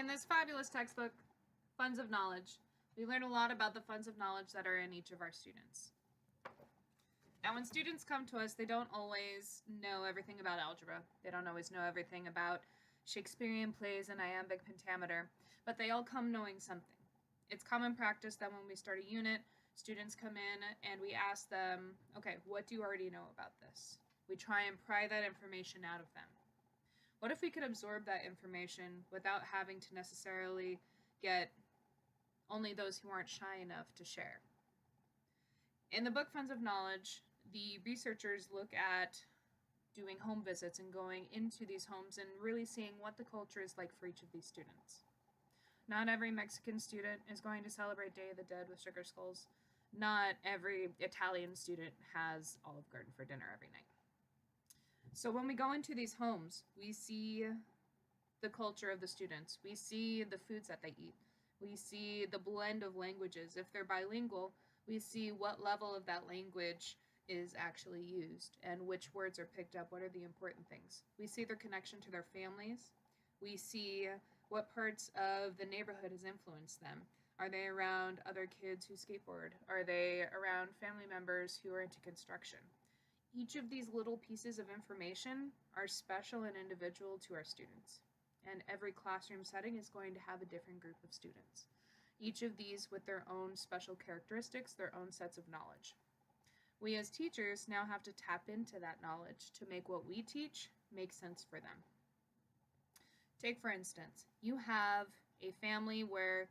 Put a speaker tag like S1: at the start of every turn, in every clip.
S1: In this fabulous textbook, Funds of Knowledge, we learn a lot about the funds of knowledge that are in each of our students. Now, when students come to us, they don't always know everything about algebra. They don't always know everything about Shakespearean plays and iambic pentameter, but they all come knowing something. It's common practice that when we start a unit, students come in and we ask them, okay, what do you already know about this? We try and pry that information out of them. What if we could absorb that information without having to necessarily get only those who aren't shy enough to share? In the book Funds of Knowledge, the researchers look at doing home visits and going into these homes and really seeing what the culture is like for each of these students. Not every Mexican student is going to celebrate Day of the Dead with sugar skulls. Not every Italian student has Olive Garden for dinner every night. So when we go into these homes, we see the culture of the students. We see the foods that they eat. We see the blend of languages. If they're bilingual, we see what level of that language is actually used and which words are picked up, what are the important things. We see their connection to their families. We see what parts of the neighborhood has influenced them. Are they around other kids who skateboard? Are they around family members who are into construction? Each of these little pieces of information are special and individual to our students. And every classroom setting is going to have a different group of students. Each of these with their own special characteristics, their own sets of knowledge. We as teachers now have to tap into that knowledge to make what we teach make sense for them. Take, for instance, you have a family where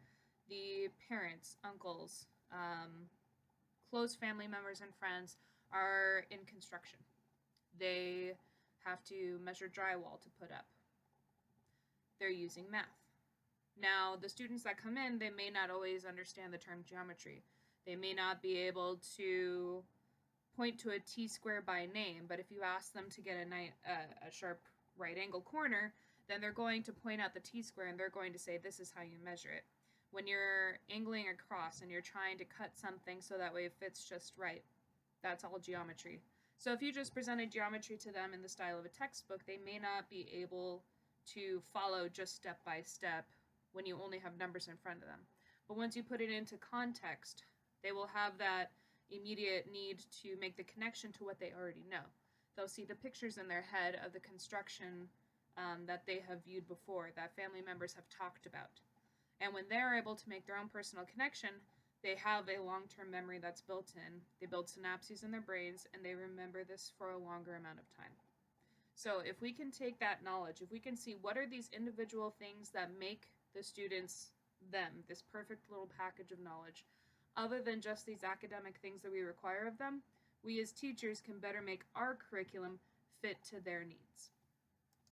S1: the parents, uncles, close family members and friends are in construction. They have to measure drywall to put up. They're using math. Now, the students that come in, they may not always understand the term geometry. They may not be able to point to a t-square by name, but if you ask them to get a sharp right angle corner, then they're going to point out the t-square and they're going to say, this is how you measure it. When you're angling across and you're trying to cut something so that way it fits just right, that's all geometry. So if you just presented geometry to them in the style of a textbook, they may not be able to follow just step by step when you only have numbers in front of them. But once you put it into context, they will have that immediate need to make the connection to what they already know. They'll see the pictures in their head of the construction that they have viewed before, that family members have talked about. And when they're able to make their own personal connection, they have a long-term memory that's built in. They build synapses in their brains, and they remember this for a longer amount of time. So if we can take that knowledge, if we can see what are these individual things that make the students them, this perfect little package of knowledge, other than just these academic things that we require of them, we as teachers can better make our curriculum fit to their needs.